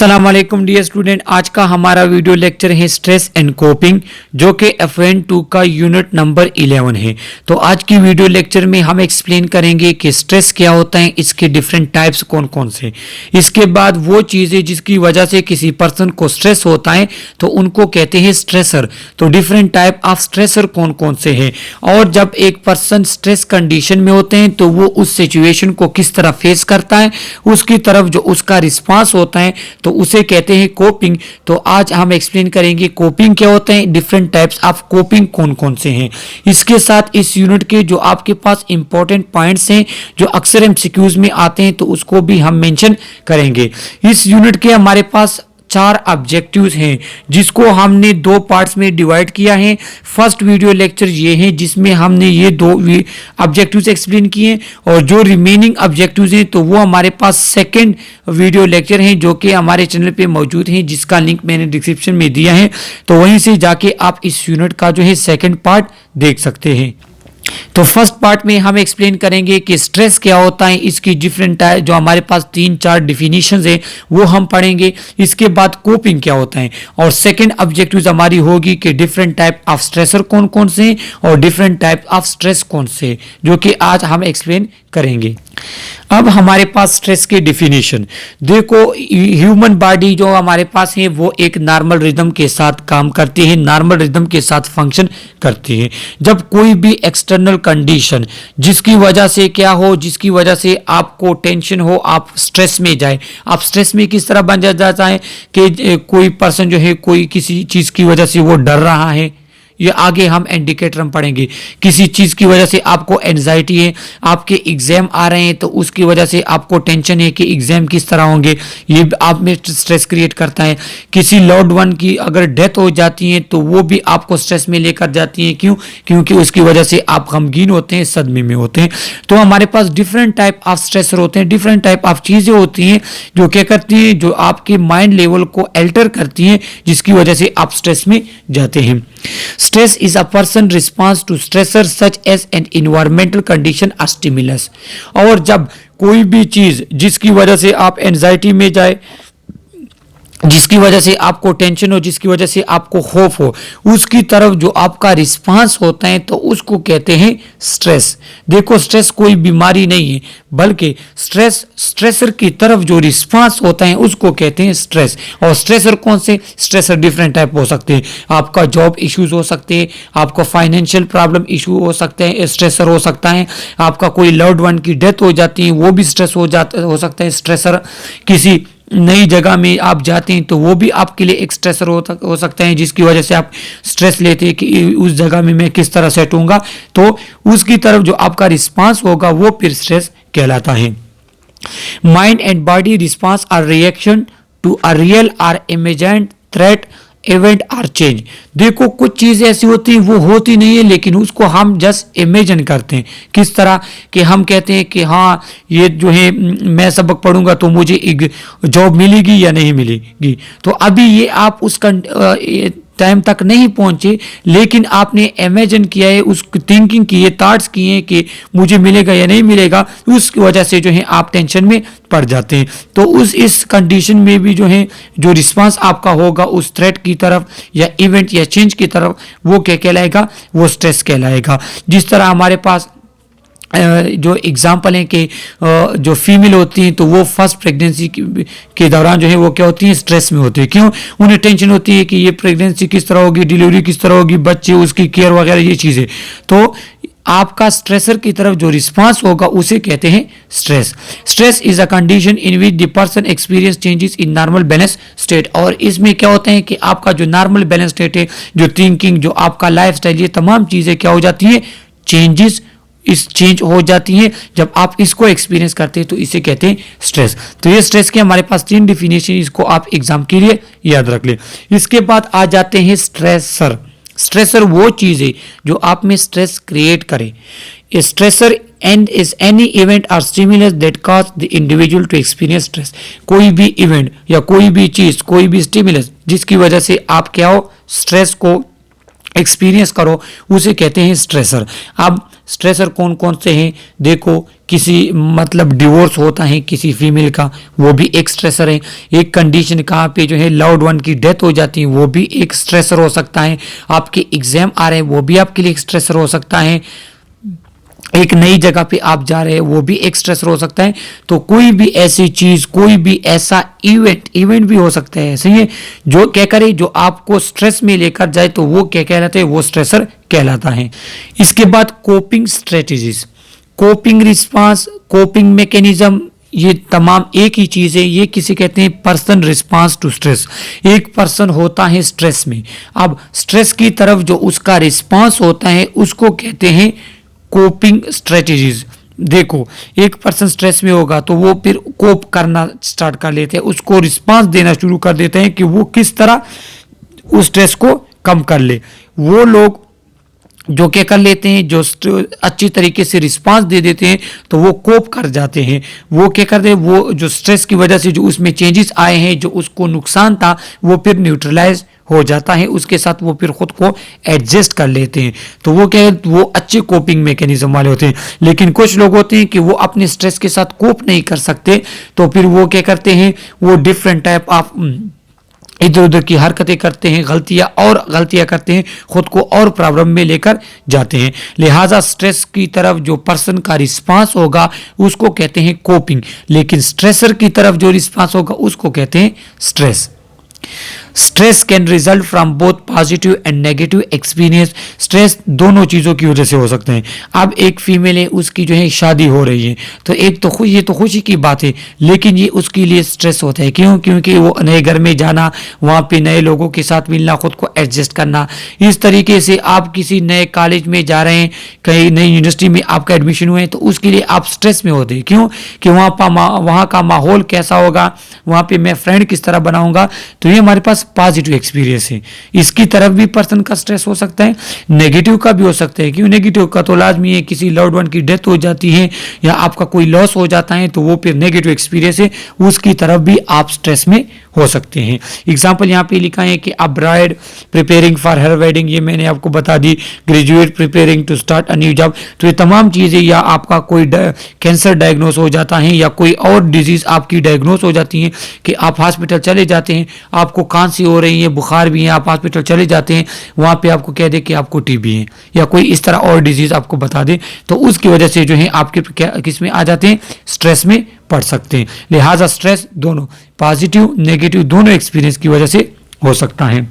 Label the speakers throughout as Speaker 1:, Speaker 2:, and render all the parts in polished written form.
Speaker 1: अस्सलाम वालेकुम dear student, आज का हमारा वीडियो लेक्चर है स्ट्रेस एंड कोपिंग, जो कि FN2 का यूनिट नंबर 11 है। तो आज की वीडियो लेक्चर में हम एक्सप्लेन करेंगे कि स्ट्रेस क्या होता है, इसके डिफरेंट टाइप्स कौन कौन से। इसके बाद वो चीज़ें जिसकी वजह से किसी पर्सन को स्ट्रेस होता है तो उनको कहते हैं स्ट्रेसर। तो डिफरेंट टाइप ऑफ स्ट्रेसर कौन कौन से हैं, और जब एक पर्सन स्ट्रेस कंडीशन में होते हैं तो वो उस सिचुएशन को किस तरह फेस करता है, उसकी तरफ जो उसका रिस्पांस होता है तो उसे कहते हैं कोपिंग। तो आज हम एक्सप्लेन करेंगे कोपिंग क्या होता है, डिफरेंट टाइप्स ऑफ कोपिंग कौन कौन से हैं। इसके साथ इस यूनिट के जो आपके पास इंपॉर्टेंट पॉइंट्स हैं जो अक्सर एमसीक्यूज में आते हैं तो उसको भी हम मेंशन करेंगे। इस यूनिट के हमारे पास 4 ऑब्जेक्टिव्स हैं जिसको हमने 2 पार्ट्स में डिवाइड किया है। फर्स्ट वीडियो लेक्चर ये है जिसमें हमने ये 2 ऑब्जेक्टिव्स एक्सप्लेन किए, और जो रिमेनिंग ऑब्जेक्टिव्स हैं तो वो हमारे पास सेकंड वीडियो लेक्चर हैं जो कि हमारे चैनल पे मौजूद हैं, जिसका लिंक मैंने डिस्क्रिप्शन में दिया है। तो वहीं से जाके आप इस यूनिट का जो है सेकेंड पार्ट देख सकते हैं। तो फर्स्ट पार्ट में हम एक्सप्लेन करेंगे कि स्ट्रेस क्या होता है, इसकी डिफरेंट जो हमारे पास 3-4 डिफिनीशंस है वो हम पढ़ेंगे। इसके बाद कोपिंग क्या होता है, और सेकंड ऑब्जेक्टिव हमारी होगी कि डिफरेंट टाइप ऑफ स्ट्रेसर कौन कौन से हैं और डिफरेंट टाइप ऑफ स्ट्रेस कौन से, जो कि आज हम एक्सप्लेन करेंगे। अब हमारे पास स्ट्रेस के डिफिनीशन देखो। ह्यूमन बॉडी जो हमारे पास है वो एक नॉर्मल रिदम के साथ काम करती है, नॉर्मल रिदम के साथ फंक्शन करती है। जब कोई भी एक्सटर्नल कंडीशन जिसकी वजह से क्या हो, जिसकी वजह से आपको टेंशन हो, आप स्ट्रेस में जाए। आप स्ट्रेस में किस तरह बन जाता है कि कोई पर्सन जो है कोई किसी चीज़ की वजह से वो डर रहा है, ये आगे हम इंडिकेटर हम पढ़ेंगे। किसी चीज़ की वजह से आपको एंजाइटी है, आपके एग्जाम आ रहे हैं तो उसकी वजह से आपको टेंशन है कि एग्जाम किस तरह होंगे, ये आप में स्ट्रेस क्रिएट करता है। किसी लव्ड वन की अगर डेथ हो जाती है तो वो भी आपको स्ट्रेस में लेकर जाती है। क्यों? क्योंकि उसकी वजह से आप गमगीन होते हैं, सदमे में होते हैं। तो हमारे पास डिफरेंट टाइप ऑफ स्ट्रेसर होते हैं, डिफरेंट टाइप ऑफ चीज़ें होती हैं जो क्या करती हैं, जो आपके माइंड लेवल को अल्टर करती हैं, जिसकी वजह से आप स्ट्रेस में जाते हैं। Stress is a person response to stressor such as an environmental condition or stimulus। और जब कोई भी चीज जिसकी वजह से आप एंजाइटी में जाए, जिसकी वजह से आपको टेंशन हो, जिसकी वजह से आपको खौफ हो, उसकी तरफ जो आपका रिस्पांस होता है तो उसको कहते हैं स्ट्रेस। देखो, स्ट्रेस कोई बीमारी नहीं है, बल्कि स्ट्रेसर की तरफ जो रिस्पांस होता है उसको कहते हैं स्ट्रेस। और स्ट्रेसर कौन से? स्ट्रेसर डिफरेंट टाइप हो सकते हैं। आपका जॉब इश्यूज हो सकते हैं, आपका फाइनेंशियल प्रॉब्लम इशू हो सकते हैं, स्ट्रेसर हो सकता है। आपका कोई लव्ड वन की डेथ हो जाती है, वो भी स्ट्रेस हो सकता है स्ट्रेसर। किसी नई जगह में आप जाते हैं तो वो भी आपके लिए एक स्ट्रेसर हो सकता है, जिसकी वजह से आप स्ट्रेस लेते हैं कि उस जगह में मैं किस तरह सेट होऊंगा। तो उसकी तरफ जो आपका रिस्पांस होगा वो फिर स्ट्रेस कहलाता है। Mind and body response or reaction to a real or imagined threat event or change. देखो, कुछ चीज़ें ऐसी होती हैं वो होती नहीं है, लेकिन उसको हम जस्ट इमेजिन करते हैं। किस तरह कि हम कहते हैं कि हाँ ये जो है मैं सबक पढ़ूंगा तो मुझे एक जॉब मिलेगी या नहीं मिलेगी। तो अभी ये आप उस टाइम तक नहीं पहुंचे, लेकिन आपने इमेजिन किया है, उस थिंकिंग की है, थॉट्स किए हैं कि मुझे मिलेगा या नहीं मिलेगा। उसकी वजह से जो है आप टेंशन में पड़ जाते हैं। तो इस कंडीशन में भी जो है जो रिस्पांस आपका होगा उस थ्रेट की तरफ या इवेंट या चेंज की तरफ, वो क्या कहलाएगा? वो स्ट्रेस कहलाएगा। जिस तरह हमारे पास जो एग्जाम्पल है कि जो फीमेल होती हैं तो वो फर्स्ट प्रेगनेंसी के दौरान जो है वो क्या होती है? स्ट्रेस में होती है। क्यों? उन्हें टेंशन होती है कि ये प्रेगनेंसी किस तरह होगी, डिलीवरी किस तरह होगी, बच्चे, उसकी केयर वगैरह, ये चीज़ें। तो आपका स्ट्रेसर की तरफ जो रिस्पांस होगा उसे कहते हैं stress. Stress is a condition in which the person experience changes in normal balance state. और इसमें क्या होता है कि आपका जो नॉर्मल बैलेंस स्टेट है, जो थिंकिंग, जो आपका लाइफ स्टाइल, ये तमाम चीज़ें क्या हो जाती है? चेंज हो जाती हैं जब आप इसको एक्सपीरियंस करते हैं, तो इसे कहते हैं स्ट्रेस। तो ये स्ट्रेस के हमारे पास 3 डिफिनेशन, इसको आप एग्जाम के लिए याद रख लें। इसके बाद आ जाते हैं स्ट्रेसर। स्ट्रेसर वो चीज़ है जो आप में स्ट्रेस क्रिएट करे। Stressor and is any event or stimulus that cause the individual to experience stress. कोई भी इवेंट या कोई भी चीज़, कोई भी स्टिमुलस जिसकी वजह से आप क्या हो, स्ट्रेस को एक्सपीरियंस करो, उसे कहते हैं स्ट्रेसर। अब स्ट्रेसर कौन कौन से हैं? देखो, किसी मतलब डिवोर्स होता है किसी फीमेल का, वो भी एक स्ट्रेसर है। एक कंडीशन कहाँ पे जो है लव्ड वन की डेथ हो जाती है, वो भी एक स्ट्रेसर हो सकता है। आपके एग्जाम आ रहे हैं, वो भी आपके लिए एक स्ट्रेसर हो सकता है। एक नई जगह पे आप जा रहे हैं, वो भी एक स्ट्रेसर हो सकता है। तो कोई भी ऐसी चीज, कोई भी ऐसा इवेंट भी हो सकता है, सही है, जो क्या करे, जो आपको स्ट्रेस में लेकर जाए, तो वो क्या कहलाता है? वो स्ट्रेसर कहलाता है। इसके बाद coping strategies, coping response, coping mechanism, ये तमाम एक ही चीज है। ये किसी कहते हैं पर्सन रिस्पांस टू स्ट्रेस। एक पर्सन होता है स्ट्रेस में, अब स्ट्रेस की तरफ जो उसका रिस्पांस होता है उसको कहते हैं कोपिंग स्ट्रेटेजीज। देखो, एक पर्सन स्ट्रेस में होगा तो वो फिर कोप करना स्टार्ट कर लेते हैं, उसको रिस्पांस देना शुरू कर देते हैं कि वो किस तरह उस स्ट्रेस को कम कर ले। वो लोग जो क्या कर लेते हैं, जो अच्छी तरीके से रिस्पांस दे देते हैं, तो वो कोप कर जाते हैं। वो क्या करते हैं, वो जो स्ट्रेस की वजह से जो उसमें चेंजेस आए हैं, जो उसको नुकसान था, वो फिर न्यूट्रलाइज हो जाता है, उसके साथ वो फिर खुद को एडजस्ट कर लेते हैं। तो वो क्या है, वो अच्छे कोपिंग मैकेनिज्म वाले होते हैं। लेकिन कुछ लोग होते हैं कि वो अपने स्ट्रेस के साथ कोप नहीं कर सकते, तो फिर वो क्या करते हैं, वो डिफरेंट टाइप ऑफ इधर उधर की हरकतें करते हैं, गलतियां करते हैं, खुद को और प्रॉब्लम में लेकर जाते हैं। लिहाजा स्ट्रेस की तरफ जो पर्सन का रिस्पांस होगा उसको कहते हैं कोपिंग, लेकिन स्ट्रेसर की तरफ जो रिस्पांस होगा उसको कहते हैं stress. Stress can result from both positive and negative experience. Stress दोनों चीज़ों की वजह से हो सकते हैं। अब एक फीमेल है, उसकी जो है शादी हो रही है, तो एक तो ये तो खुशी की बात है, लेकिन ये उसके लिए स्ट्रेस होता है। क्यों? क्योंकि वो नए घर में जाना, वहाँ पे नए लोगों के साथ मिलना, खुद को एडजस्ट करना। इस तरीके से आप किसी नए कॉलेज में जा रहे हैं, कहीं नई यूनिवर्सिटी में आपका एडमिशन हुए हैं, तो उसके लिए आप स्ट्रेस में होते हैं। क्यों? कि वहाँ का माहौल कैसा होगा, वहाँ पे मैं फ्रेंड किस तरह बनाऊंगा। तो ये हमारे पास पॉजिटिव एक्सपीरियंस है। इसकी तरफ भी पर्सन का स्ट्रेस हो सकता है, नेगेटिव का भी हो सकता है। क्यों? नेगेटिव का तो लाजमी है, किसी लव्ड वन की डेथ हो जाती है या आपका कोई लॉस हो जाता है, तो वो फिर नेगेटिव एक्सपीरियंस है, उसकी तरफ भी आप स्ट्रेस में हो सकते हैं। एग्जाम्पल यहाँ पे लिखा है कि a bride preparing for her wedding, ये मैंने आपको बता दी। Graduate preparing to start a new job, तो ये तमाम चीज़ें, या आपका कोई कैंसर डायग्नोस हो जाता है या कोई और डिजीज आपकी डायग्नोस हो जाती है कि आप हॉस्पिटल चले जाते हैं, आपको खांसी हो रही है, बुखार भी है, आप हॉस्पिटल चले जाते हैं, वहाँ पे आपको कह दे कि आपको टीबी है या कोई इस तरह और डिजीज आपको बता दे, तो उसकी वजह से जो है आपके किस में आ जाते हैं, स्ट्रेस में पड़ सकते हैं। लिहाजा स्ट्रेस दोनों पॉजिटिव नेगेटिव दोनों एक्सपीरियंस की वजह से हो सकता है।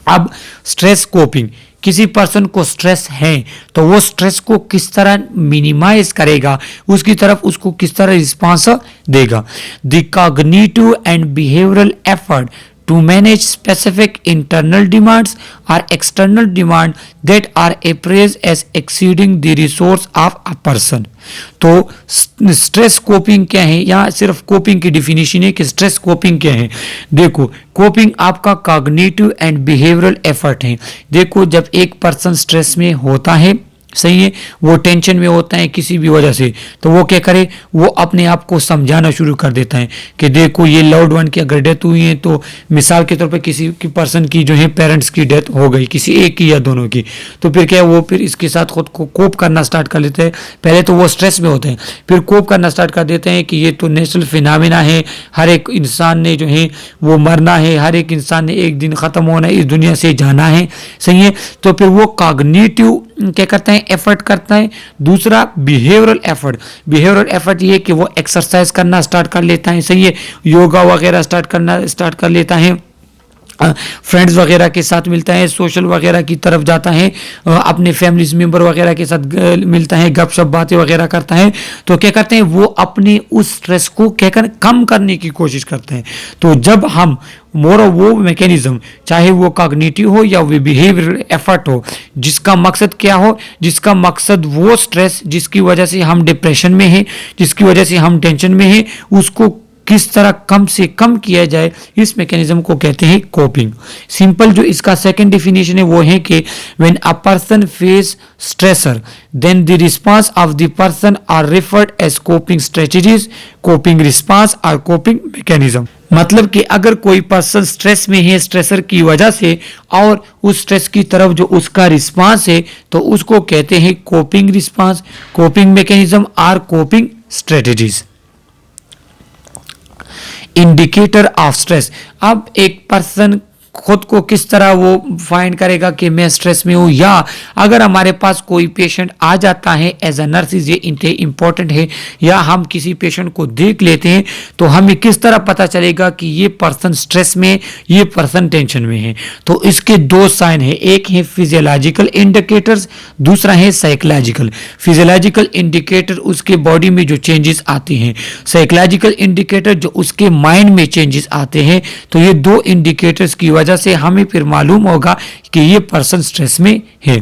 Speaker 1: अब स्ट्रेस कोपिंग, किसी पर्सन को स्ट्रेस है तो वो स्ट्रेस को किस तरह मिनिमाइज करेगा, उसकी तरफ उसको किस तरह रिस्पॉन्स देगा। The cognitive and behavioural effort to manage specific internal demands or external demand that are appraised as exceeding the resource of a person। तो स्ट्रेस कोपिंग क्या है, यहाँ सिर्फ कोपिंग की डिफिनीशन है कि स्ट्रेस कोपिंग क्या है। देखो, कोपिंग आपका कॉग्निटिव एंड बिहेवियरल एफर्ट है। देखो, जब एक पर्सन स्ट्रेस में होता है, सही है, वो टेंशन में होता है किसी भी वजह से, तो वो क्या करे, वो अपने आप को समझाना शुरू कर देता है कि देखो ये लव्ड वन की अगर डेथ हुई है, तो मिसाल के तौर पे किसी की पर्सन की जो है पेरेंट्स की डेथ हो गई, किसी एक की या दोनों की, तो फिर क्या है, वो फिर इसके साथ खुद को कोप करना स्टार्ट कर लेते हैं। पहले तो वो स्ट्रेस में होते हैं, फिर कोप करना स्टार्ट कर देते हैं कि ये तो नेचुरल फिनोमेना है, हर एक इंसान ने जो है वो मरना है, हर एक इंसान ने एक दिन ख़त्म होना है, इस दुनिया से जाना है, सही है। तो फिर वो कॉग्निटिव क्या करता है, एफर्ट करता है। दूसरा बिहेवियरल एफर्ट ये कि वो एक्सरसाइज करना स्टार्ट कर लेता है, सही है, योगा वगैरह स्टार्ट कर लेता है, फ्रेंड्स वगैरह के साथ मिलता है, सोशल वगैरह की तरफ जाता है, अपने फैमिलीज मेंबर वगैरह के साथ मिलता है, गपशप बातें वगैरह करता है। तो क्या करते हैं, वो अपने उस स्ट्रेस को क्या कर कम करने की कोशिश करते हैं। तो जब हम वो मैकेनिज्म, चाहे वो कॉग्निटिव हो या वो बिहेवियरल एफर्ट हो, जिसका मकसद क्या हो, जिसका मकसद वो स्ट्रेस जिसकी वजह से हम डिप्रेशन में हैं, जिसकी वजह से हम टेंशन में हैं, उसको किस तरह कम से कम किया जाए, इस मैकेनिज्म को कहते हैं कोपिंग। सिंपल जो इसका सेकंड डेफिनेशन है वो है कि when a person face stressor then the response of the person are referred as coping strategies, coping response और कोपिंग मैकेनिज्म। मतलब कि अगर कोई पर्सन स्ट्रेस में है स्ट्रेसर की वजह से और उस स्ट्रेस की तरफ जो उसका रिस्पांस है तो उसको कहते हैं कोपिंग रिस्पांस, कोपिंग मैकेनिज्म और coping strategies. Indicator of stress, अब एक पर्सन खुद को किस तरह वो फाइंड करेगा कि मैं स्ट्रेस में हूँ, या अगर हमारे पास कोई पेशेंट आ जाता है एज अ नर्सिस, ये इंपॉर्टेंट है, या हम किसी पेशेंट को देख लेते हैं तो हमें किस तरह पता चलेगा कि ये पर्सन स्ट्रेस में, ये पर्सन टेंशन में है। तो इसके दो साइन है, एक है फिजियोलॉजिकल इंडिकेटर्स, दूसरा है साइकोलॉजिकल। फिजियोलॉजिकल इंडिकेटर उसके बॉडी में जो चेंजेस आते हैं, साइकोलॉजिकल इंडिकेटर जो उसके माइंड में चेंजेस आते हैं। तो ये दो इंडिकेटर्स की वजह से हमें फिर मालूम होगा कि ये पर्सन स्ट्रेस में है।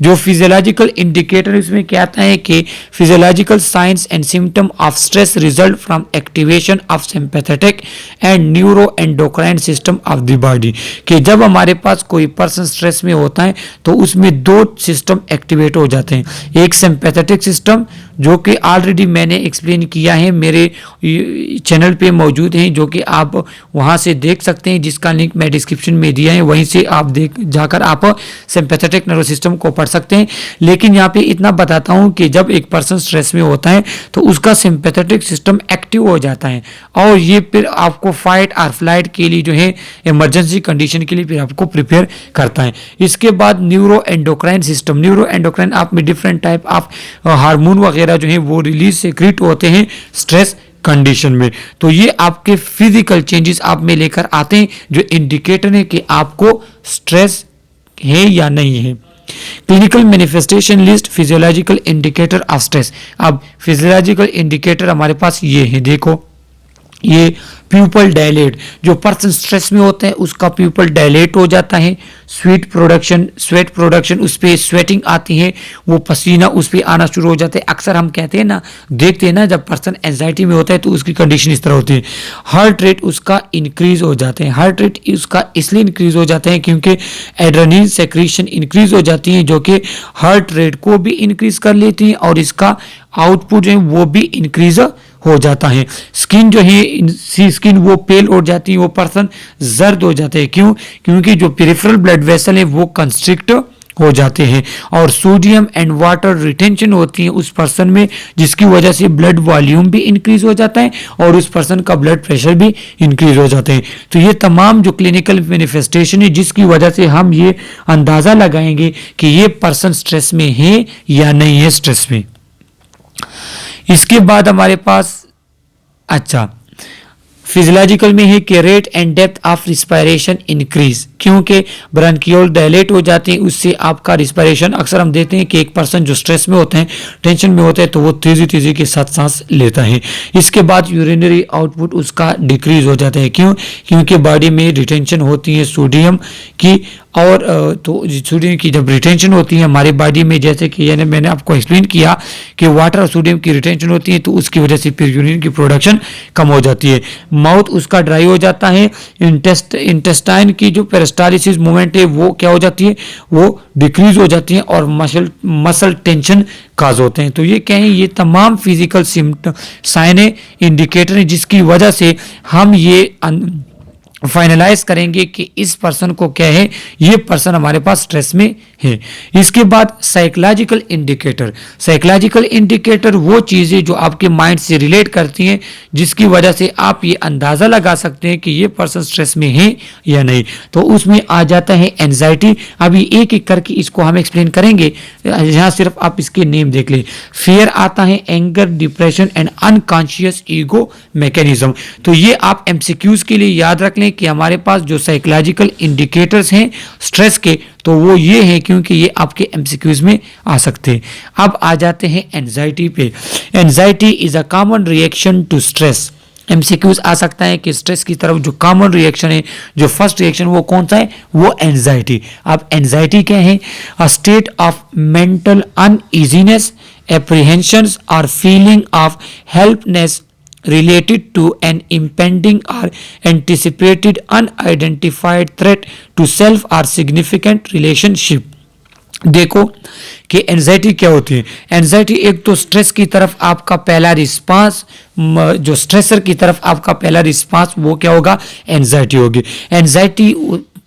Speaker 1: जो फिजियोलॉजिकल इंडिकेटर इसमें क्या आता है कि physiological science and symptom of stress result from activation of sympathetic and neuro endocrine system of the body, कि जब हमारे पास कोई पर्सन स्ट्रेस में होता है तो उसमें दो सिस्टम एक्टिवेट हो जाते हैं। एक सिंपैथेटिक सिस्टम जो कि ऑलरेडी मैंने एक्सप्लेन किया है, मेरे चैनल पे मौजूद है, जो कि आप वहां से देख सकते हैं, जिसका लिंक मैं डिस्क्रिप्शन में दिया है, वहीं से आप जाकर आप सिंपैथेटिक नर्वस सिस्टम को पढ़ सकते हैं। लेकिन यहाँ पे इतना बताता हूँ कि जब एक पर्सन स्ट्रेस में होता है तो उसका सिंपैथेटिक सिस्टम एक्टिव हो जाता है और ये फिर आपको फाइट और फ्लाइट के लिए जो है इमरजेंसी कंडीशन के लिए फिर आपको प्रिपेयर करता है। इसके बाद neuro endocrine system, neuro endocrine आप में डिफरेंट टाइप ऑफ हार्मोन वगैरह जो है वो रिलीज सेक्रेट होते हैं स्ट्रेस कंडीशन में। तो ये आपके फिजिकल चेंजेस आप में लेकर आते हैं जो इंडिकेटर है कि आपको स्ट्रेस है या नहीं है। Clinical manifestation list physiological indicator of stress. अब फिजियोलॉजिकल इंडिकेटर हमारे पास ये है, देखो ये प्यूपल डायलेट, जो पर्सन स्ट्रेस में होता है उसका प्यूपल डायलेट हो जाता है, स्वेट प्रोडक्शन उस पर स्वेटिंग आती है, वो पसीना उस पर आना शुरू हो जाता है। अक्सर हम कहते हैं ना, देखते हैं ना, जब पर्सन एंजाइटी में होता है तो उसकी कंडीशन इस तरह होती है। हार्ट रेट उसका इंक्रीज हो जाते हैं, हार्ट रेट उसका इसलिए इंक्रीज हो जाते हैं क्योंकि एड्रेनलिन सेक्रेशन इंक्रीज हो जाती है जो कि हार्ट रेट को भी इंक्रीज कर लेती है और इसका आउटपुट जो है वो भी इंक्रीज हो जाता है। स्किन जो है स्किन वो पेल हो जाती है, वो पर्सन जर्द हो जाते हैं। क्यों? क्योंकि जो पेरिफेरल ब्लड वेसल है वो कंस्ट्रिक्ट हो जाते हैं और सोडियम एंड वाटर रिटेंशन होती है उस पर्सन में, जिसकी वजह से ब्लड वॉल्यूम भी इंक्रीज हो जाता है और उस पर्सन का ब्लड प्रेशर भी इंक्रीज हो जाते हैं। तो ये तमाम जो क्लिनिकल मैनिफेस्टेशन है जिसकी वजह से हम ये अंदाजा लगाएंगे कि ये पर्सन स्ट्रेस में है या नहीं है स्ट्रेस में। इसके बाद हमारे पास फिजियोलॉजिकल में है कि rate and depth of respiration increase, क्योंकि ब्रंकियोल डायलेट हो जाते हैं, उससे आपका रिस्पायरेशन, अक्सर हम देखते हैं कि एक पर्सन जो स्ट्रेस में होते हैं, टेंशन में होता है, तो वो तेजी के साथ सांस लेता है। इसके बाद यूरिनरी आउटपुट उसका डिक्रीज हो जाता है। क्यों? क्योंकि बॉडी में रिटेंशन होती है सोडियम की, और तो सोडियम की जब रिटेंशन होती है हमारी बॉडी में, जैसे कि मैंने आपको एक्सप्लेन किया कि वाटर और सोडियम की रिटेंशन होती है, तो उसकी वजह से फिर यूरिन की प्रोडक्शन कम हो जाती है। माउथ उसका ड्राई हो जाता है। इंटेस्टाइन की जो पेरिस्टालिसिस मूवमेंट है वो क्या हो जाती है, वो डिक्रीज हो जाती है और मसल टेंशन काज होते हैं। तो ये क्या है, ये तमाम फिजिकल सिम्टम साइन है, इंडिकेटर है, जिसकी वजह से हम ये फाइनलाइज करेंगे कि इस पर्सन को क्या है, ये पर्सन हमारे पास स्ट्रेस में है। इसके बाद साइकोलॉजिकल इंडिकेटर, साइकोलॉजिकल इंडिकेटर वो चीज़ें जो आपके माइंड से रिलेट करती हैं, जिसकी वजह से आप ये अंदाज़ा लगा सकते हैं कि ये पर्सन स्ट्रेस में है या नहीं। तो उसमें आ जाता है एंजाइटी। अभी एक एक करके इसको हम एक्सप्लेन करेंगे, यहाँ सिर्फ आप इसके नेम देख लें। फियर आता है, anger, depression and unconscious ego mechanism. तो ये आप एमसीक्यूज के लिए याद रख लें कि हमारे पास जो साइकोलॉजिकल इंडिकेटर्स हैं स्ट्रेस के, तो वो ये है, क्योंकि ये आपके एमसीक्यूज में आ सकते हैं। अब आ जाते हैं एंजाइटी पे। Anxiety is a common reaction to stress. MCQs आ सकता है कि स्ट्रेस की तरफ जो कॉमन रिएक्शन है, जो फर्स्ट रिएक्शन वो कौन सा है, वो एंजाइटी। अब एंजाइटी क्या है? A state of mental uneasiness, apprehensions और feeling of helpless related to an impending or anticipated unidentified threat to self or significant relationship। देखो कि एंजाइटी क्या होती है। एंजाइटी एक तो स्ट्रेस की तरफ आपका पहला रिस्पांस, जो स्ट्रेसर की तरफ आपका पहला रिस्पांस वो क्या होगा, एंजाइटी होगी। एंजाइटी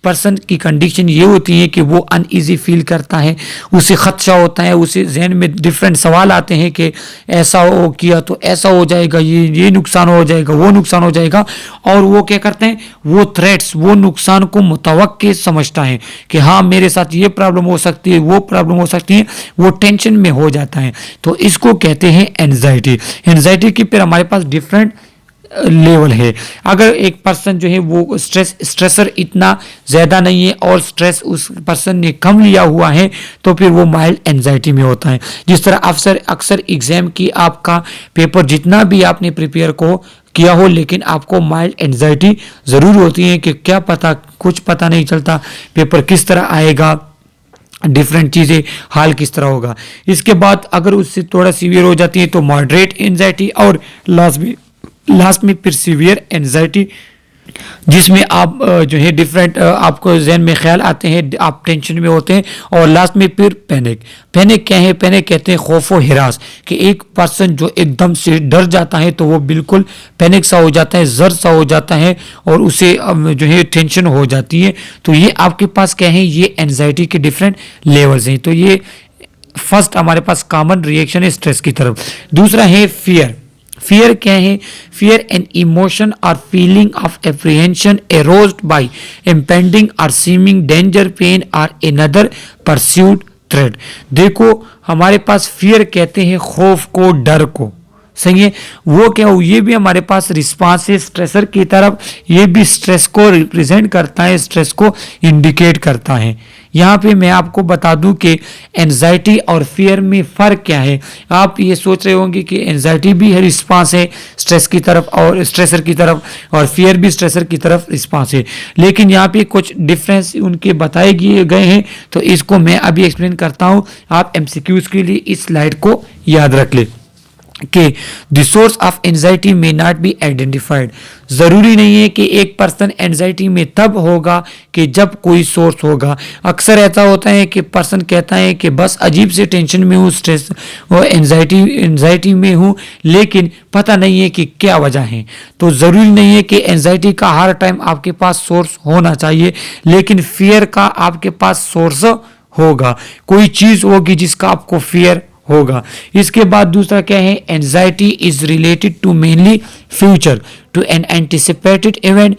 Speaker 1: पर्सन की कंडीशन ये होती है कि वो अनईजी फील करता है, उसे खदशा होता है, उसे जहन में डिफरेंट सवाल आते हैं कि ऐसा हो किया तो ऐसा हो जाएगा, ये नुकसान हो जाएगा, वो नुकसान हो जाएगा, और वो क्या करते हैं, वो थ्रेट्स, वो नुकसान को मुतवक्के समझता है कि हाँ मेरे साथ ये प्रॉब्लम हो सकती है, वो प्रॉब्लम हो सकती है, वो टेंशन में हो जाता है। तो इसको कहते हैं एंजाइटी। एंजाइटी की फिर हमारे पास डिफरेंट लेवल है। अगर एक पर्सन जो है वो स्ट्रेसर इतना ज़्यादा नहीं है और स्ट्रेस उस पर्सन ने कम लिया हुआ है तो फिर वो माइल्ड एंजाइटी में होता है। जिस तरह अक्सर एग्जाम की आपका पेपर जितना भी आपने प्रिपेयर को किया हो लेकिन आपको माइल्ड एंजाइटी ज़रूर होती है कि क्या पता, कुछ पता नहीं चलता पेपर किस तरह आएगा, डिफरेंट चीज़ें हाल किस तरह होगा। इसके बाद अगर उससे थोड़ा सीवियर हो जाती है तो मॉडरेट एंजाइटी, और लास्ट में फिर सीवियर एंजाइटी, जिसमें आप जो है डिफरेंट आपको जहन में ख्याल आते हैं, आप टेंशन में होते हैं, और लास्ट में फिर पैनिक। पैनिक क्या है, पैनिक कहते हैं खौफ व हिरास, कि एक पर्सन जो एकदम से डर जाता है तो वो बिल्कुल पैनिक सा हो जाता है, जर सा हो जाता है, और उसे जो है टेंशन हो जाती है। तो ये आपके पास क्या है, ये एंजाइटी के डिफरेंट लेवल्स हैं। तो ये फर्स्ट हमारे पास कॉमन रिएक्शन है स्ट्रेस की तरफ। दूसरा है फियर। फियर क्या है, fear an emotion or feeling of apprehension aroused by impending or seeming danger, pain or another perceived threat. देखो हमारे पास फियर कहते हैं खौफ को, डर को, सही है। वो क्या हो, ये भी हमारे पास रिस्पांस है स्ट्रेसर की तरफ, ये भी स्ट्रेस को रिप्रेजेंट करता है, स्ट्रेस को इंडिकेट करता है। यहाँ पे मैं आपको बता दूं कि एंजाइटी और फियर में फ़र्क क्या है। आप ये सोच रहे होंगे कि एंजाइटी भी है रिस्पांस है स्ट्रेस की तरफ और स्ट्रेसर की तरफ, और फियर भी स्ट्रेसर की तरफ रिस्पांस है, लेकिन यहाँ पे कुछ डिफरेंस उनके बताए गए हैं। तो इसको मैं अभी एक्सप्लेन करता हूँ, आप एमसीक्यूज के लिए इस स्लाइड को याद रख ले कि the source of anxiety may not be identified. ज़रूरी नहीं है कि एक पर्सन एंजाइटी में तब होगा कि जब कोई सोर्स होगा। अक्सर ऐसा होता है कि पर्सन कहता है कि बस अजीब से टेंशन में हूँ, स्ट्रेस और एंजाइटी में हूँ, लेकिन पता नहीं है कि क्या वजह है। तो ज़रूरी नहीं है कि एंजाइटी का हर टाइम आपके पास सोर्स होना चाहिए, लेकिन फियर का आपके पास सोर्स होगा, कोई चीज़ होगी जिसका आपको फियर होगा। इसके बाद दूसरा क्या है, anxiety is related to mainly future to an anticipated event.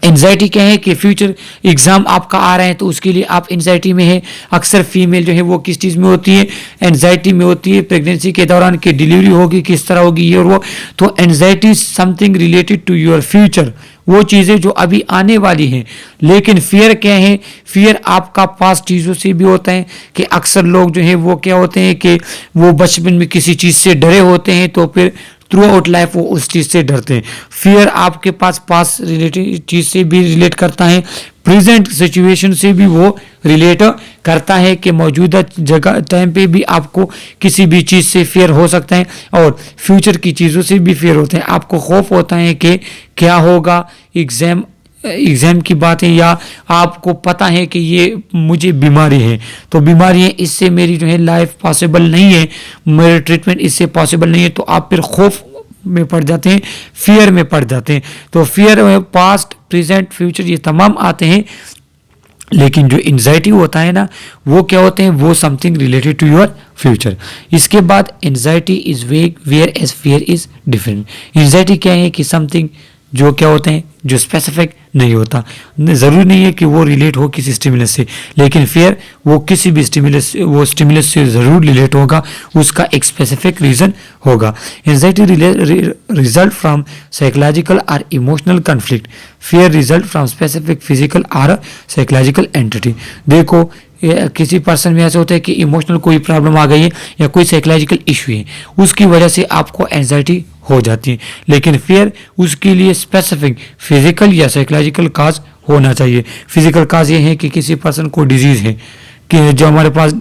Speaker 1: Anxiety क्या है कि फ्यूचर एग्जाम आपका आ रहा है तो उसके लिए आप एंजाइटी में है। अक्सर फीमेल जो है वो किस चीज़ में होती है, एंजाइटी में होती है, प्रेगनेंसी के दौरान की डिलीवरी होगी किस तरह होगी ये और वो। तो anxiety something related to your future, वो चीज़ें जो अभी आने वाली हैं। लेकिन फियर क्या है, फियर आपका पास चीज़ों से भी होता है कि अक्सर लोग जो है वो क्या होते हैं कि वो बचपन में किसी चीज़ से डरे होते हैं तो फिर थ्रू आउट लाइफ वो उस चीज़ से डरते हैं। फियर आपके पास रिलेटेड चीज़ से भी रिलेट करता है, प्रेजेंट सिचुएशन से भी वो रिलेट करता है कि मौजूदा जगह टाइम पे भी आपको किसी भी चीज़ से फियर हो सकता है, और फ्यूचर की चीज़ों से भी फियर होते हैं। आपको खौफ होता है कि क्या होगा, एग्ज़ाम की बात है, या आपको पता है कि ये मुझे बीमारी है, तो बीमारी है इससे मेरी जो है लाइफ पॉसिबल नहीं है, मेरे ट्रीटमेंट इससे पॉसिबल नहीं है, तो आप फिर खौफ में पड़ जाते हैं, फियर में पड़ जाते हैं। तो फियर में पास्ट, प्रेजेंट, फ्यूचर ये तमाम आते हैं। लेकिन जो एंजाइटी होता है ना, वो क्या होते हैं, वो something related to your future. इसके बाद anxiety is vague whereas fear is different. Anxiety क्या है कि समथिंग जो क्या होते हैं, जो स्पेसिफिक नहीं होता, ज़रूरी नहीं है कि वो रिलेट हो किसी स्टिमुलस से, लेकिन फियर वो किसी भी स्टिमुलस से ज़रूर रिलेट होगा, उसका एक स्पेसिफिक रीज़न होगा। एंजाइटी रिजल्ट फ्रॉम साइकोलॉजिकल और emotional conflict, fear result from specific physical और साइकोलॉजिकल एंटिटी। देखो किसी पर्सन में ऐसा होता है कि इमोशनल कोई प्रॉब्लम आ गई है या कोई साइकोलॉजिकल इशू है, उसकी वजह से आपको एंजाइटी हो जाती है, लेकिन फियर उसके लिए स्पेसिफिक फिजिकल या साइकोलॉजिकल काज होना चाहिए। फिजिकल काज ये है कि किसी पर्सन को डिजीज़ है, कि जो हमारे पास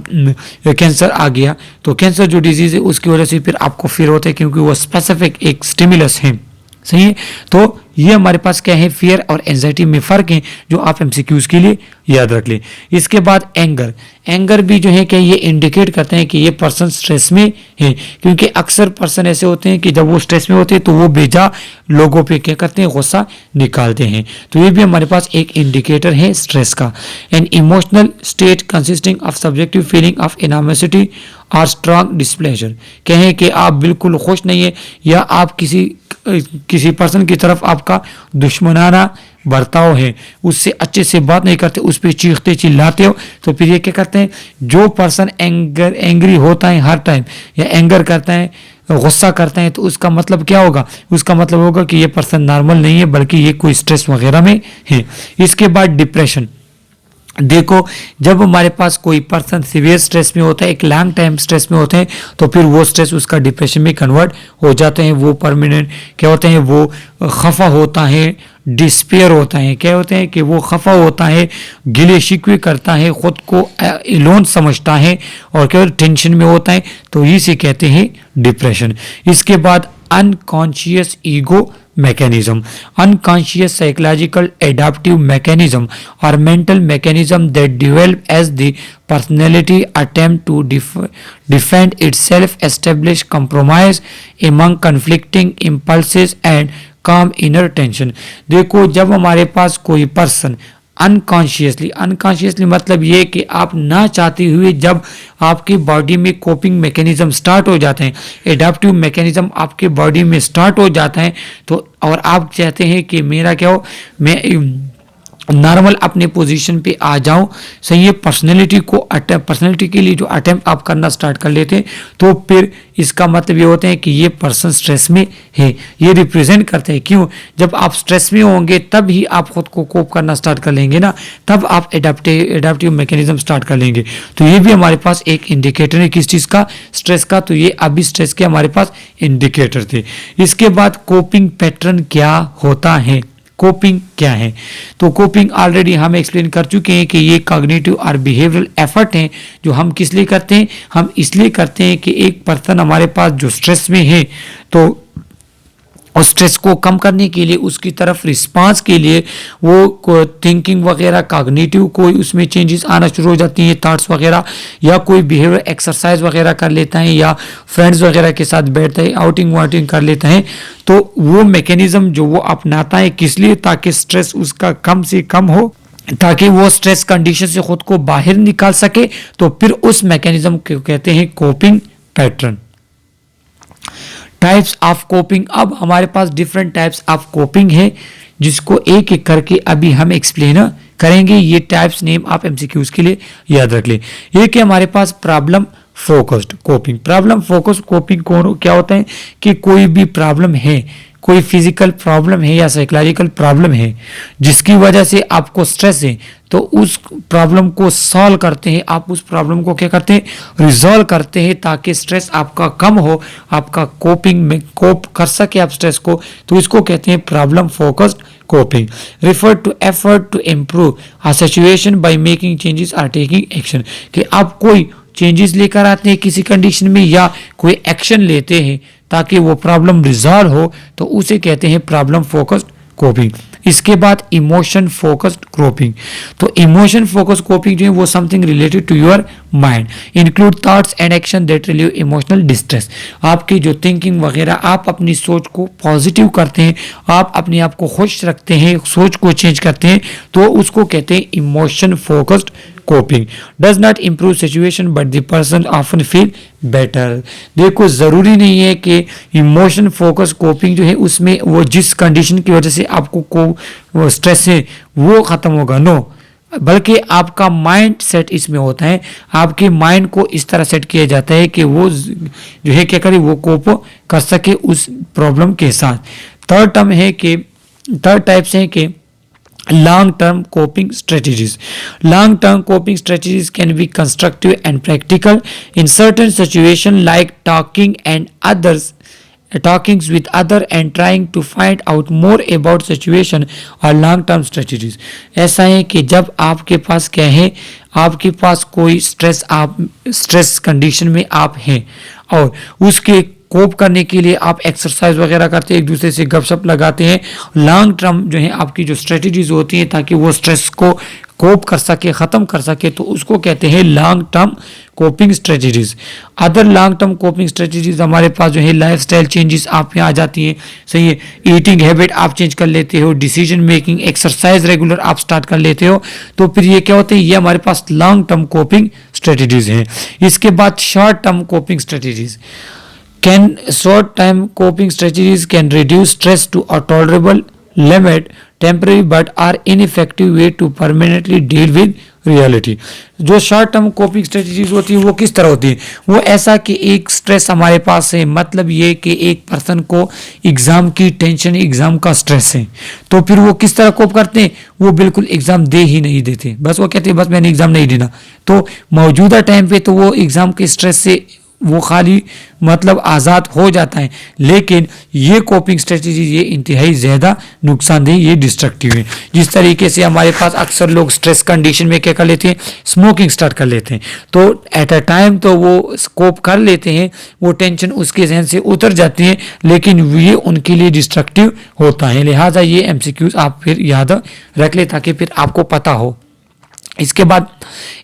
Speaker 1: कैंसर आ गया, तो कैंसर जो डिजीज है उसकी वजह से फिर आपको फियर होता है, क्योंकि वो स्पेसिफिक एक स्टिमुलस है। सही है, तो ये हमारे पास क्या है, फियर और एंजाइटी में फर्क है, जो आप एमसीक्यूज के लिए याद रख ले। इसके बाद एंगर, एंगर भी जो है कि ये इंडिकेट करते हैं कि ये पर्सन स्ट्रेस में है, क्योंकि अक्सर पर्सन ऐसे होते हैं कि जब वो स्ट्रेस में होते हैं तो वो बेजा लोगों पे क्या करते हैं, गुस्सा निकालते हैं। तो ये भी हमारे पास एक इंडिकेटर है स्ट्रेस का। An emotional state consisting of subjective feeling of enormity और स्ट्रांग डिस्प्लेजर, कहें कि आप बिल्कुल खुश नहीं है या आप किसी पर्सन की तरफ आपका दुश्मनाना बर्ताव है, उससे अच्छे से बात नहीं करते, उस पर चीखते चिल्लाते हो, तो फिर ये क्या करते हैं, जो पर्सन एंग्री होता है हर टाइम या एंगर करता है, गुस्सा करता है, तो उसका मतलब क्या होगा, उसका मतलब होगा कि ये पर्सन नॉर्मल नहीं है, बल्कि ये कोई स्ट्रेस वगैरह में है। इसके बाद डिप्रेशन, देखो जब हमारे पास कोई पर्सन सीवियर स्ट्रेस में होता है, एक लॉन्ग टाइम स्ट्रेस में होते हैं, तो फिर वो स्ट्रेस उसका डिप्रेशन में कन्वर्ट हो जाते हैं। वो परमानेंट क्या होते हैं, वो खफा होता है, डिस्पेयर होता है, क्या होते हैं कि वो खफा होता है, गिले शिकवे करता है, खुद को एलोन समझता है और क्या टेंशन में होता है, तो इसे कहते हैं डिप्रेशन। इसके बाद unconscious ego mechanism, unconscious psychological adaptive mechanism or mental mechanism that develop as the personality attempt to defend itself, establish compromise among conflicting impulses and calm inner tension। देखो जब हमारे पास कोई पर्सन अनकॉन्शियसली मतलब ये कि आप ना चाहते हुए जब आपकी बॉडी में कोपिंग मैकेनिज्म स्टार्ट हो जाते हैं, एडाप्टिव मैकेनिज्म आपके बॉडी में स्टार्ट हो जाता है, तो और आप चाहते हैं कि मेरा क्या हो, मैं नॉर्मल अपने पोजीशन पे आ जाऊं, सही है, पर्सनैलिटी के लिए जो अटेम्प्ट आप करना स्टार्ट कर लेते हैं, तो फिर इसका मतलब ये होता है कि ये पर्सन स्ट्रेस में है। ये रिप्रेजेंट करते हैं, क्यों, जब आप स्ट्रेस में होंगे तब ही आप खुद को कोप करना स्टार्ट कर लेंगे ना, तब आप एडाप्टिव मैकेनिज्म स्टार्ट कर लेंगे। तो ये भी हमारे पास एक इंडिकेटर है किस चीज़ का, स्ट्रेस का। तो ये अभी स्ट्रेस के हमारे पास इंडिकेटर थे। इसके बाद कोपिंग पैटर्न क्या होता है, कोपिंग क्या है, तो कोपिंग ऑलरेडी हम एक्सप्लेन कर चुके हैं कि ये कॉग्निटिव और बिहेवियरल एफर्ट हैं जो हम किस लिए करते हैं, हम इसलिए करते हैं कि एक पर्सन हमारे पास जो स्ट्रेस में है, तो उस स्ट्रेस को कम करने के लिए, उसकी तरफ रिस्पांस के लिए वो थिंकिंग वगैरह कॉग्निटिव कोई उसमें चेंजेस आना शुरू हो जाती हैं, थॉट्स वगैरह, या कोई बिहेवियर एक्सरसाइज वगैरह कर लेता है, या फ्रेंड्स वगैरह के साथ बैठता है, आउटिंग वाउटिंग कर लेता है, तो वो मैकेनिज्म जो वो अपनाता है किस लिए, ताकि स्ट्रेस उसका कम से कम हो, ताकि वो स्ट्रेस कंडीशन से खुद को बाहर निकाल सके। तो फिर उस मैकेनिज्म को कहते हैं coping pattern. Types of coping, अब हमारे पास डिफरेंट टाइप्स ऑफ कोपिंग है, जिसको एक एक करके अभी हम एक्सप्लेन करेंगे। ये टाइप्स नेम आप एमसीक्यूज के लिए याद रख ले। एक है हमारे पास problem focused coping. Problem focused coping क्या होता है कि कोई भी प्रॉब्लम है, कोई फिजिकल प्रॉब्लम है या साइकोलॉजिकल प्रॉब्लम है जिसकी वजह से आपको स्ट्रेस है, तो उस प्रॉब्लम को सॉल्व करते हैं, आप उस प्रॉब्लम को क्या करते हैं, रिजॉल्व करते हैं, ताकि स्ट्रेस आपका कम हो, आपका कोपिंग में कोप कर सके आप स्ट्रेस को, तो इसको कहते हैं problem focused coping. Refer to effort to improve a situation by making changes और टेकिंग एक्शन, कि आप कोई चेंजेस लेकर आते हैं किसी कंडीशन में या कोई एक्शन लेते हैं ताकि वो प्रॉब्लम रिजॉल्व हो, तो उसे कहते हैं प्रॉब्लम फोकस्ड कोपिंग। इसके बाद इमोशन फोकस्ड कोपिंग। तो इमोशन फोकस्ड कोपिंग जो है वो something related to your mind, include thoughts and action that relieve emotional distress. आपकी जो थिंकिंग वगैरह, आप अपनी सोच को पॉजिटिव करते हैं, आप अपने आप को खुश रखते हैं, सोच को चेंज करते हैं, तो उसको कहते हैं emotion focused coping. Does not improve situation but the person often feel better. देखो जरूरी नहीं है कि इमोशन फोकस कोपिंग जो है उसमें वो जिस कंडीशन की वजह से आपको वो स्ट्रेस है वो खत्म होगा, नो, बल्कि आपका माइंड सेट इसमें होता है। आपके माइंड को इस तरह सेट किया जाता है कि वो जो है क्या करे, वो कोप कर सके उस प्रॉब्लम के साथ। थर्ड टाइप्स है कि long term coping strategies. Long term coping strategies can be constructive and practical in certain situations like talking and others talkings with other and trying to find out more about situation or long term strategies। ऐसा है कि जब आपके पास क्या है, आपके पास कोई stress condition में आप हैं और उसके कोप करने के लिए आप एक्सरसाइज वगैरह करते हैं, एक दूसरे से गपशप लगाते हैं, लॉन्ग टर्म जो है आपकी जो स्ट्रेटजीज होती हैं ताकि वो स्ट्रेस को कोप कर सके, ख़त्म कर सके, तो उसको कहते हैं long term coping strategies. Other long term coping strategies हमारे पास जो है लाइफस्टाइल चेंजेस आप यहाँ आ जाती हैं, सही है, ईटिंग हैबिट आप चेंज कर लेते हो, डिसीजन मेकिंग, एक्सरसाइज रेगुलर आप स्टार्ट कर लेते हो, तो फिर ये क्या होते हैं, ये हमारे पास लॉन्ग टर्म कोपिंग स्ट्रेटजीज हैं। इसके बाद short term coping strategies. Short term coping strategies can reduce stress to a tolerable limit temporary but are ineffective way to permanently deal with reality। जो शॉर्ट टर्म कोपिंग स्ट्रेटजीज होती है वो किस तरह होती है, वो ऐसा कि एक स्ट्रेस हमारे पास है, मतलब ये कि एक पर्सन को एग्जाम की टेंशन, एग्जाम का स्ट्रेस है, तो फिर वो किस तरह कोप करते हैं, वो बिल्कुल एग्जाम दे ही नहीं देते, बस वो कहते हैं बस मैंने एग्जाम नहीं देना। तो मौजूदा टाइम पे तो वो एग्जाम के स्ट्रेस से वो खाली मतलब आज़ाद हो जाता है, लेकिन ये कोपिंग स्ट्रेटजी ये इंतहाई ज़्यादा नुकसानदेह, ये डिस्ट्रक्टिव है। जिस तरीके से हमारे पास अक्सर लोग स्ट्रेस कंडीशन में क्या कर लेते हैं, स्मोकिंग स्टार्ट कर लेते हैं, तो एट अ टाइम तो वो कोप कर लेते हैं, वो टेंशन उसके जहन से उतर जाती है, लेकिन ये उनके लिए डिस्ट्रक्टिव होता है। लिहाजा ये एमसीक्यूज आप फिर याद रख ले ताकि फिर आपको पता हो। इसके बाद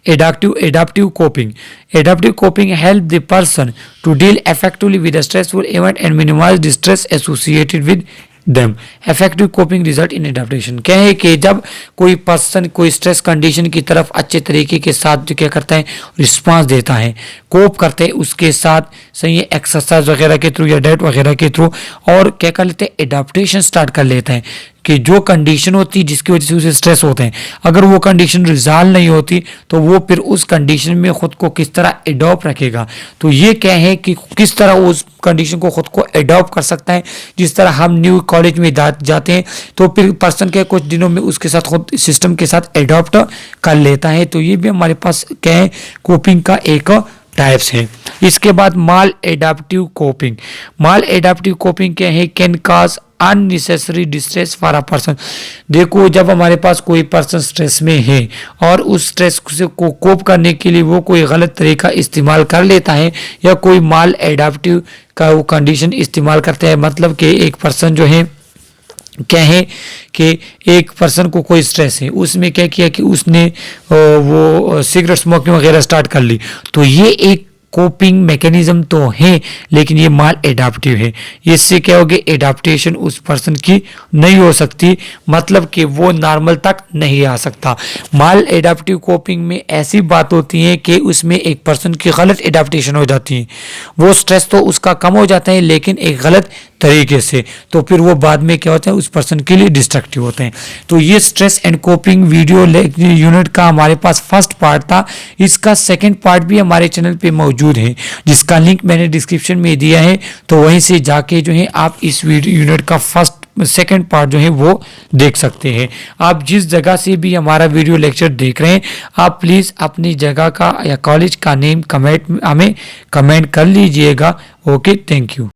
Speaker 1: adaptive coping help the person to deal effectively with stressful event and minimise the stress associated with them. Effective coping result in adaptation क्या है कि जब कोई पर्सन कोई स्ट्रेस कंडीशन की तरफ अच्छे तरीके के साथ जो क्या करता है, रिस्पांस देता है, कोप करते हैं उसके साथ, सही है, एक्सरसाइज वगैरह के थ्रू या डाइट वगैरह के थ्रू, और क्या कर लेते हैं, एडाप्टेशन स्टार्ट कर लेता है कि जो कंडीशन होती है जिसकी वजह से उसे स्ट्रेस होते हैं, अगर वो कंडीशन रिजॉल्व नहीं होती तो वो फिर उस कंडीशन में खुद को किस तरह एडॉप्ट रखेगा। तो ये क्या है कि किस तरह उस कंडीशन को खुद को एडॉप्ट कर सकता है। जिस तरह हम न्यू कॉलेज में जाते हैं तो फिर पर्सन के कुछ दिनों में उसके साथ खुद सिस्टम के साथ एडॉप्ट कर लेता है, तो ये भी हमारे पास क्या है, कोपिंग का एक टाइप्स है। इसके बाद माल एडाप्टिव कोपिंग क्या है, can cause unnecessary distress for a person. देखो जब हमारे पास कोई पर्सन स्ट्रेस में है और उस स्ट्रेस से को कोप करने के लिए वो कोई गलत तरीका इस्तेमाल कर लेता है या कोई माल एडाप्टिव का वो कंडीशन इस्तेमाल करता है, मतलब कि एक पर्सन जो है क्या है कि एक पर्सन को कोई स्ट्रेस है, उसमें क्या किया कि उसने वो सिगरेट स्मोकिंग वगैरह स्टार्ट कर ली, तो ये एक कोपिंग मैकेनिज्म तो है लेकिन ये माल एडाप्टिव है। इससे क्या होगी, एडाप्टेशन उस पर्सन की नहीं हो सकती, मतलब कि वो नॉर्मल तक नहीं आ सकता। माल एडाप्टिव कोपिंग में ऐसी बात होती है कि उसमें एक पर्सन की गलत एडाप्टेशन हो जाती है, वो स्ट्रेस तो उसका कम हो जाता है लेकिन एक गलत तरीके से, तो फिर वो बाद में क्या होता है, उस पर्सन के लिए डिस्ट्रक्टिव होते हैं। तो ये stress and coping video unit का हमारे पास फर्स्ट पार्ट था, इसका सेकंड पार्ट भी हमारे चैनल पे मौजूद है जिसका लिंक मैंने डिस्क्रिप्शन में दिया है, तो वहीं से जाके जो है आप इस वीडियो यूनिट का सेकंड पार्ट जो है वो देख सकते हैं। आप जिस जगह से भी हमारा वीडियो लेक्चर देख रहे हैं, आप प्लीज़ अपनी जगह का या कॉलेज का नेम हमें कमेंट कर लीजिएगा। Okay, thank you.